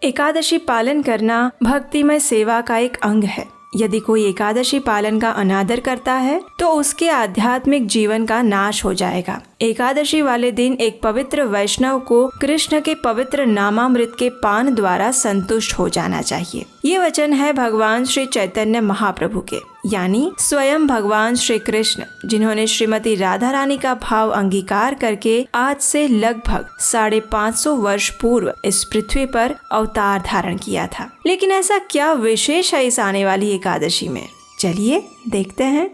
एकादशी पालन करना भक्तिमय सेवा का एक अंग है। यदि कोई एकादशी पालन का अनादर करता है तो उसके आध्यात्मिक जीवन का नाश हो जाएगा। एकादशी वाले दिन एक पवित्र वैष्णव को कृष्ण के पवित्र नामामृत के पान द्वारा संतुष्ट हो जाना चाहिए। ये वचन है भगवान श्री चैतन्य महाप्रभु के, यानी स्वयं भगवान श्री कृष्ण, जिन्होंने श्रीमती राधा रानी का भाव अंगीकार करके आज से लगभग 550 वर्ष पूर्व इस पृथ्वी पर अवतार धारण किया था। लेकिन ऐसा क्या विशेष है इस आने वाली एकादशी में? चलिए देखते हैं।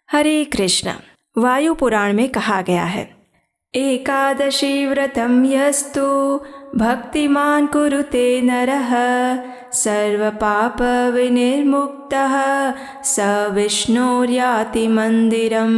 हरे कृष्णा। वायु पुराण में कहा गया है, एकादशी व्रतम यस्तु भक्तिमान कुरुते नरः सर्व पाप विनिर्मुक्तः स विष्णुर्याति मंदिरम।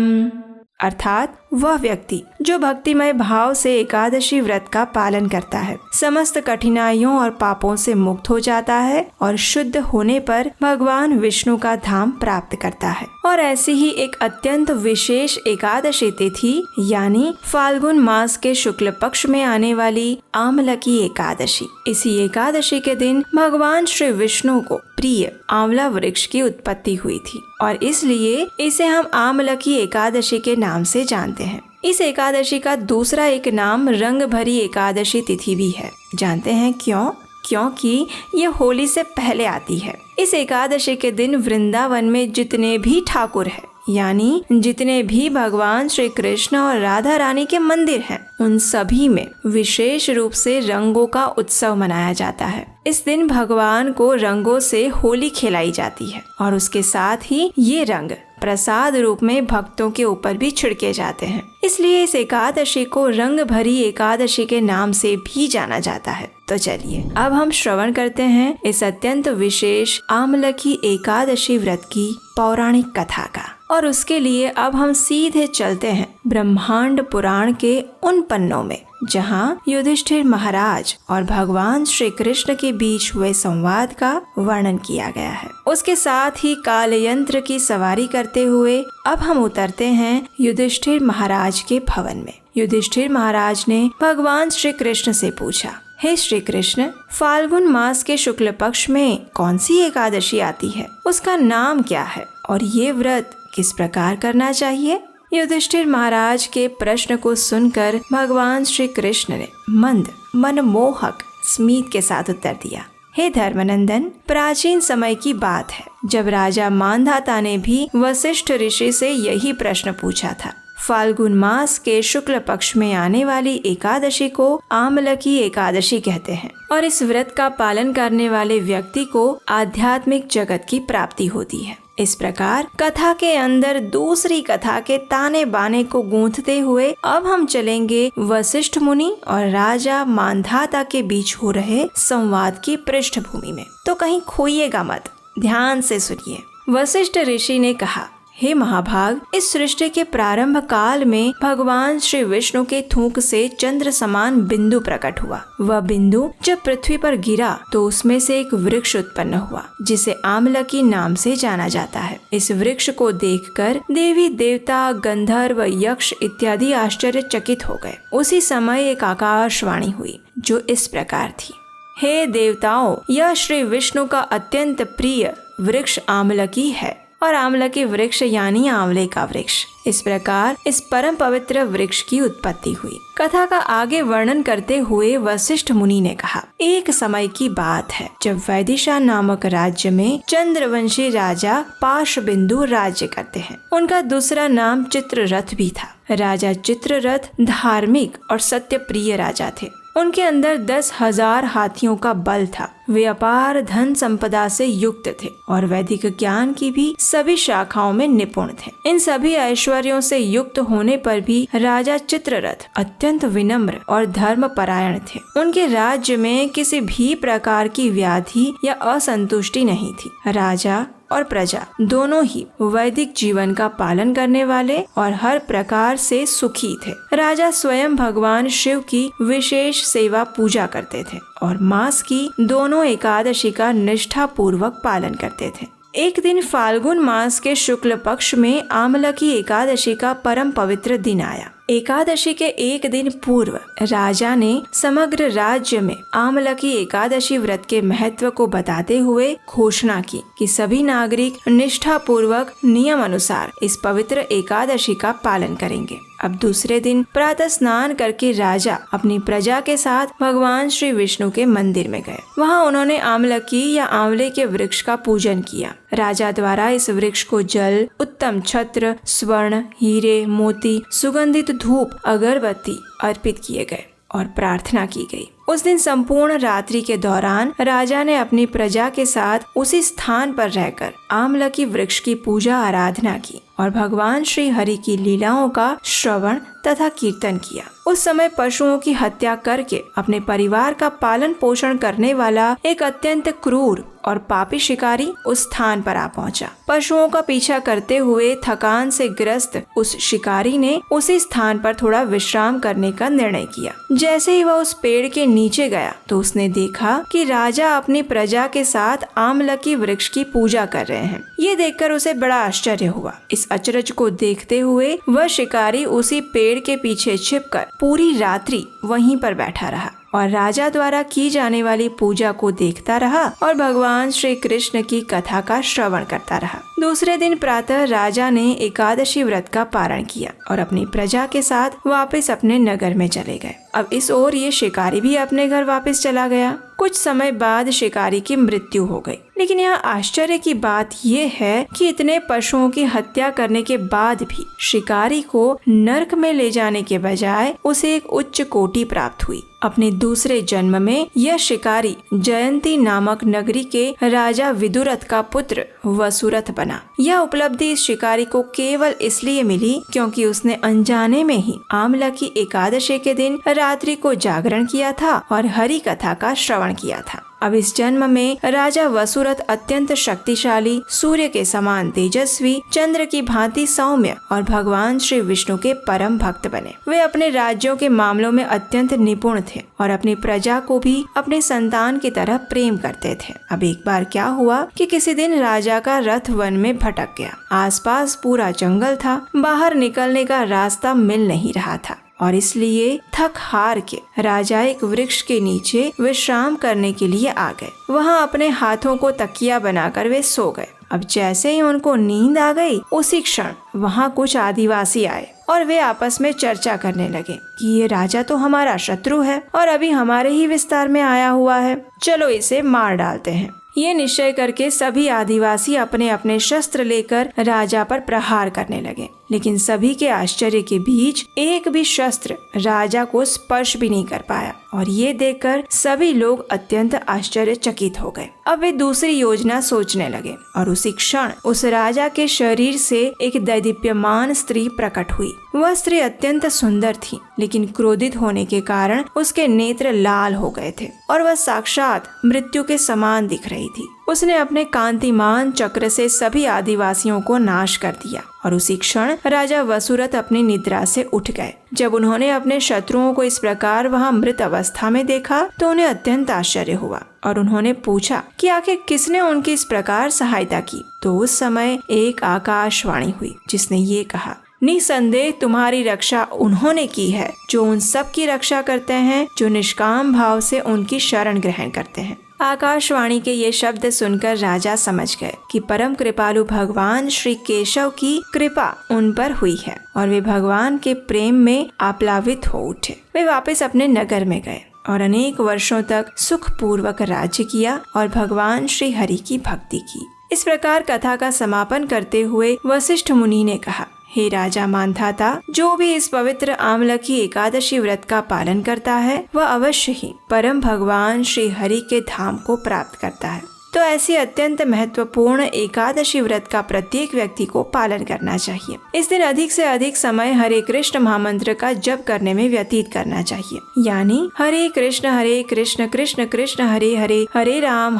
अर्थात वह व्यक्ति जो भक्तिमय भाव से एकादशी व्रत का पालन करता है, समस्त कठिनाइयों और पापों से मुक्त हो जाता है और शुद्ध होने पर भगवान विष्णु का धाम प्राप्त करता है। और ऐसी ही एक अत्यंत विशेष एकादशी तिथि यानी फाल्गुन मास के शुक्ल पक्ष में आने वाली आमलकी एकादशी। इसी एकादशी के दिन भगवान श्री विष्णु को प्रिय आंवला वृक्ष की उत्पत्ति हुई थी और इसलिए इसे हम आमलकी एकादशी के नाम से जानते हैं। इस एकादशी का दूसरा एक नाम रंग भरी एकादशी तिथि भी है। जानते हैं क्यों? क्योंकि ये होली से पहले आती है। इस एकादशी के दिन वृंदावन में जितने भी ठाकुर हैं, यानी जितने भी भगवान श्री कृष्ण और राधा रानी के मंदिर हैं, उन सभी में विशेष रूप से रंगों का उत्सव मनाया जाता है। इस दिन भगवान को रंगों से होली खिलाई जाती है और उसके साथ ही ये रंग प्रसाद रूप में भक्तों के ऊपर भी छिड़के जाते हैं। इसलिए इस एकादशी को रंग भरी एकादशी के नाम से भी जाना जाता है। तो चलिए अब हम श्रवण करते हैं इस अत्यंत विशेष आमलकी एकादशी व्रत की पौराणिक कथा का। और उसके लिए अब हम सीधे चलते हैं ब्रह्मांड पुराण के उन पन्नों में जहाँ युधिष्ठिर महाराज और भगवान श्री कृष्ण के बीच हुए संवाद का वर्णन किया गया है। उसके साथ ही काल यंत्र की सवारी करते हुए अब हम उतरते हैं युधिष्ठिर महाराज के भवन में। युधिष्ठिर महाराज ने भगवान श्री कृष्ण से पूछा, हे श्री कृष्ण, फाल्गुन मास के शुक्ल पक्ष में कौन सी एकादशी आती है? उसका नाम क्या है और ये व्रत किस प्रकार करना चाहिए? युधिष्ठिर महाराज के प्रश्न को सुनकर भगवान श्री कृष्ण ने मंद मनमोहक स्मित के साथ उत्तर दिया, हे धर्मनंदन, प्राचीन समय की बात है जब राजा मांधाता ने भी वशिष्ठ ऋषि से यही प्रश्न पूछा था। फाल्गुन मास के शुक्ल पक्ष में आने वाली एकादशी को आमलकी एकादशी कहते हैं और इस व्रत का पालन करने वाले व्यक्ति को आध्यात्मिक जगत की प्राप्ति होती है। इस प्रकार कथा के अंदर दूसरी कथा के ताने बाने को गूंथते हुए अब हम चलेंगे वशिष्ठ मुनि और राजा मांधाता के बीच हो रहे संवाद की पृष्ठभूमि में। तो कहीं खोइएगा मत, ध्यान से सुनिए। वशिष्ठ ऋषि ने कहा, हे महाभाग, इस सृष्टि के प्रारंभ काल में भगवान श्री विष्णु के थूक से चंद्र समान बिंदु प्रकट हुआ। वह बिंदु जब पृथ्वी पर गिरा तो उसमें से एक वृक्ष उत्पन्न हुआ जिसे आमलकी नाम से जाना जाता है। इस वृक्ष को देखकर देवी देवता गंधर्व यक्ष इत्यादि आश्चर्यचकित हो गए। उसी समय एक आकाशवाणी हुई जो इस प्रकार थी, हे देवताओं, यह श्री विष्णु का अत्यंत प्रिय वृक्ष आमलकी है और आमलकी वृक्ष यानी आंवले का वृक्ष। इस प्रकार इस परम पवित्र वृक्ष की उत्पत्ति हुई। कथा का आगे वर्णन करते हुए वशिष्ठ मुनि ने कहा, एक समय की बात है जब वैदिशा नामक राज्य में चंद्रवंशी राजा पाशबिंदु राज्य करते हैं। उनका दूसरा नाम चित्ररथ भी था। राजा चित्ररथ धार्मिक और सत्य प्रिय राजा थे। उनके अंदर 10,000 हाथियों का बल था। वे अपार धन संपदा से युक्त थे और वैदिक ज्ञान की भी सभी शाखाओं में निपुण थे। इन सभी ऐश्वर्यों से युक्त होने पर भी राजा चित्ररथ अत्यंत विनम्र और धर्म परायण थे। उनके राज्य में किसी भी प्रकार की व्याधि या असंतुष्टि नहीं थी। राजा और प्रजा दोनों ही वैदिक जीवन का पालन करने वाले और हर प्रकार से सुखी थे। राजा स्वयं भगवान शिव की विशेष सेवा पूजा करते थे और मास की दोनों एकादशी का निष्ठा पूर्वक पालन करते थे। एक दिन फाल्गुन मास के शुक्ल पक्ष में आमलकी एकादशी का परम पवित्र दिन आया। एकादशी के एक दिन पूर्व राजा ने समग्र राज्य में आमलकी एकादशी व्रत के महत्व को बताते हुए घोषणा की कि सभी नागरिक निष्ठा पूर्वक नियम अनुसार इस पवित्र एकादशी का पालन करेंगे। अब दूसरे दिन प्रातः स्नान करके राजा अपनी प्रजा के साथ भगवान श्री विष्णु के मंदिर में गए। वहां उन्होंने आमलकी या आंवले के वृक्ष का पूजन किया। राजा द्वारा इस वृक्ष को जल, उत्तम छत्र, स्वर्ण, हीरे, मोती, सुगंधित धूप, अगरबत्ती अर्पित किए गए और प्रार्थना की गई। उस दिन संपूर्ण रात्रि के दौरान राजा ने अपनी प्रजा के साथ उसी स्थान पर रहकर आमलकी वृक्ष की पूजा आराधना की और भगवान श्री हरि की लीलाओं का श्रवण तथा कीर्तन किया। उस समय पशुओं की हत्या करके अपने परिवार का पालन पोषण करने वाला एक अत्यंत क्रूर और पापी शिकारी उस स्थान पर आ पहुंचा। पशुओं का पीछा करते हुए थकान से ग्रस्त उस शिकारी ने उसी स्थान पर थोड़ा विश्राम करने का निर्णय किया। जैसे ही वह उस पेड़ के नीचे गया तो उसने देखा कि राजा अपनी प्रजा के साथ आमलकी वृक्ष की पूजा कर रहे हैं। ये देखकर उसे बड़ा आश्चर्य हुआ। इस अचरज को देखते हुए वह शिकारी उसी पेड़ के पीछे छिपकर पूरी रात्रि वहीं पर बैठा रहा और राजा द्वारा की जाने वाली पूजा को देखता रहा और भगवान श्री कृष्ण की कथा का श्रवण करता रहा। दूसरे दिन प्रातः राजा ने एकादशी व्रत का पारण किया और अपनी प्रजा के साथ वापस अपने नगर में चले गए। अब इस ओर ये शिकारी भी अपने घर वापस चला गया। कुछ समय बाद शिकारी की मृत्यु हो गई। लेकिन यहाँ आश्चर्य की बात यह है कि इतने पशुओं की हत्या करने के बाद भी शिकारी को नरक में ले जाने के बजाय उसे एक उच्च कोटि प्राप्त हुई। अपने दूसरे जन्म में यह शिकारी जयंती नामक नगरी के राजा विदुरथ का पुत्र वसुरथ बना। यह उपलब्धि इस शिकारी को केवल इसलिए मिली क्योंकि उसने अनजाने में ही आमलकी एकादशी के दिन रात्रि को जागरण किया था और हरि कथा का श्रवण किया था। अब इस जन्म में राजा वसुरथ अत्यंत शक्तिशाली, सूर्य के समान तेजस्वी, चंद्र की भांति सौम्य और भगवान श्री विष्णु के परम भक्त बने। वे अपने राज्यों के मामलों में अत्यंत निपुण थे और अपनी प्रजा को भी अपने संतान की तरह प्रेम करते थे। अब एक बार क्या हुआ कि किसी दिन राजा का रथ वन में भटक गया। आसपास पूरा जंगल था, बाहर निकलने का रास्ता मिल नहीं रहा था और इसलिए थक हार के राजा एक वृक्ष के नीचे विश्राम करने के लिए आ गए। वहां अपने हाथों को तकिया बनाकर वे सो गए। अब जैसे ही उनको नींद आ गई, उसी क्षण वहां कुछ आदिवासी आए और वे आपस में चर्चा करने लगे कि ये राजा तो हमारा शत्रु है और अभी हमारे ही विस्तार में आया हुआ है, चलो इसे मार डालते हैं। ये निश्चय करके सभी आदिवासी अपने अपने शस्त्र लेकर राजा पर प्रहार करने लगे। लेकिन सभी के आश्चर्य के बीच एक भी शस्त्र राजा को स्पर्श भी नहीं कर पाया और ये देखकर सभी लोग अत्यंत आश्चर्यचकित हो गए। अब वे दूसरी योजना सोचने लगे और उसी क्षण उस राजा के शरीर से एक दैदीप्यमान स्त्री प्रकट हुई। वह स्त्री अत्यंत सुंदर थी, लेकिन क्रोधित होने के कारण उसके नेत्र लाल हो गए थे और वह साक्षात मृत्यु के समान दिख रही थी। उसने अपने कांतिमान चक्र से सभी आदिवासियों को नाश कर दिया और उसी क्षण राजा वसुरथ अपनी निद्रा से उठ गए। जब उन्होंने अपने शत्रुओं को इस प्रकार वहां मृत अवस्था में देखा तो उन्हें अत्यंत आश्चर्य हुआ और उन्होंने पूछा कि आखिर किसने उनकी इस प्रकार सहायता की। तो उस समय एक आकाशवाणी हुई जिसने ये कहा, निसंदेह तुम्हारी रक्षा उन्होंने की है जो उन सब की रक्षा करते हैं जो निष्काम भाव से उनकी शरण ग्रहण करते हैं। आकाशवाणी के ये शब्द सुनकर राजा समझ गए कि परम कृपालु भगवान श्री केशव की कृपा उन पर हुई है और वे भगवान के प्रेम में आप्लावित हो उठे। वे वापस अपने नगर में गए और अनेक वर्षों तक सुख पूर्वक राज्य किया और भगवान श्री हरि की भक्ति की। इस प्रकार कथा का समापन करते हुए वशिष्ठ मुनि ने कहा, हे राजा मानधाता, जो भी इस पवित्र आमलकी एकादशी व्रत का पालन करता है वह अवश्य ही परम भगवान श्री हरि के धाम को प्राप्त करता है। तो ऐसी अत्यंत महत्वपूर्ण एकादशी व्रत का प्रत्येक व्यक्ति को पालन करना चाहिए। इस दिन अधिक से अधिक समय हरे कृष्ण महामंत्र का जप करने में व्यतीत करना चाहिए, यानी हरे कृष्ण कृष्ण कृष्ण हरे हरे राम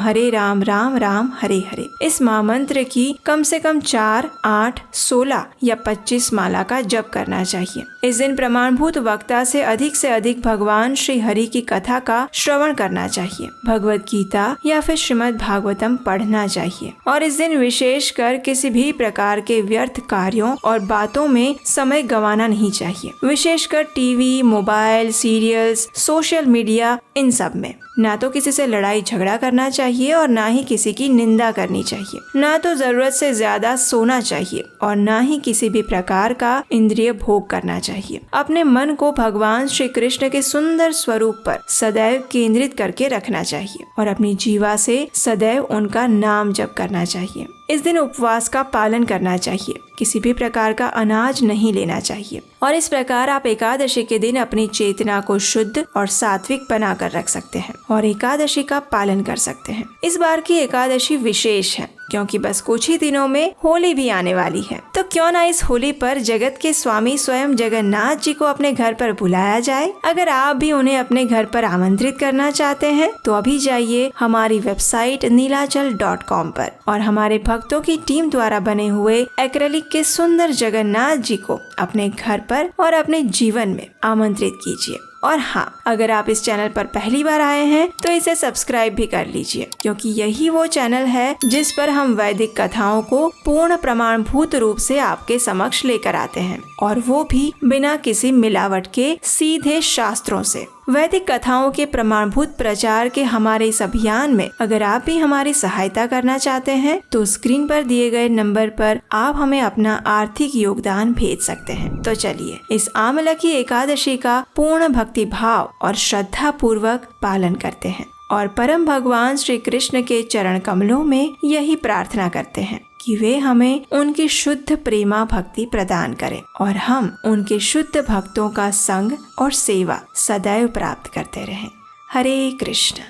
राम राम हरे हरे। इस महामंत्र की कम से कम 4, 8, 16 या 25 माला का जप करना चाहिए। इस दिन प्रमाणभूत वक्ता से अधिक भगवान श्री हरि की कथा का श्रवण करना चाहिए, भगवत गीता या फिर श्रीमद् भागवतम पढ़ना चाहिए। और इस दिन विशेषकर किसी भी प्रकार के व्यर्थ कार्यों और बातों में समय गंवाना नहीं चाहिए, विशेषकर TV, mobile, serials, social media, इन सब में। ना तो किसी से लड़ाई झगड़ा करना चाहिए और ना ही किसी की निंदा करनी चाहिए, ना तो जरूरत से ज्यादा सोना चाहिए और ना ही किसी भी प्रकार का इंद्रिय भोग करना चाहिए। अपने मन को भगवान श्री कृष्ण के सुंदर स्वरूप पर सदैव केंद्रित करके रखना चाहिए और अपनी जीवा से सदैव उनका नाम जप करना चाहिए। इस दिन उपवास का पालन करना चाहिए, किसी भी प्रकार का अनाज नहीं लेना चाहिए और इस प्रकार आप एकादशी के दिन अपनी चेतना को शुद्ध और सात्विक बनाकर रख सकते हैं और एकादशी का पालन कर सकते हैं। इस बार की एकादशी विशेष है क्योंकि बस कुछ ही दिनों में होली भी आने वाली है, तो क्यों ना इस होली पर जगत के स्वामी स्वयं जगन्नाथ जी को अपने घर पर बुलाया जाए। अगर आप भी उन्हें अपने घर पर आमंत्रित करना चाहते हैं तो अभी जाइए हमारी वेबसाइट नीलाचल.com पर और हमारे भक्तों की टीम द्वारा बने हुए एक्रेलिक के सुंदर जगन्नाथ जी को अपने घर पर और अपने जीवन में आमंत्रित कीजिए। और हाँ, अगर आप इस चैनल पर पहली बार आए हैं तो इसे सब्सक्राइब भी कर लीजिए, क्योंकि यही वो चैनल है जिस पर हम वैदिक कथाओं को पूर्ण प्रमाणभूत रूप से आपके समक्ष लेकर आते हैं, और वो भी बिना किसी मिलावट के सीधे शास्त्रों से। वैदिक कथाओं के प्रमाणभूत प्रचार के हमारे इस अभियान में अगर आप भी हमारी सहायता करना चाहते हैं तो स्क्रीन पर दिए गए नंबर पर आप हमें अपना आर्थिक योगदान भेज सकते हैं। तो चलिए इस आमलकी एकादशी का पूर्ण भक्ति भाव और श्रद्धा पूर्वक पालन करते हैं और परम भगवान श्री कृष्ण के चरण कमलों में यही प्रार्थना करते हैं कि वे हमें उनकी शुद्ध प्रेमा भक्ति प्रदान करें और हम उनके शुद्ध भक्तों का संग और सेवा सदैव प्राप्त करते रहें। हरे कृष्ण।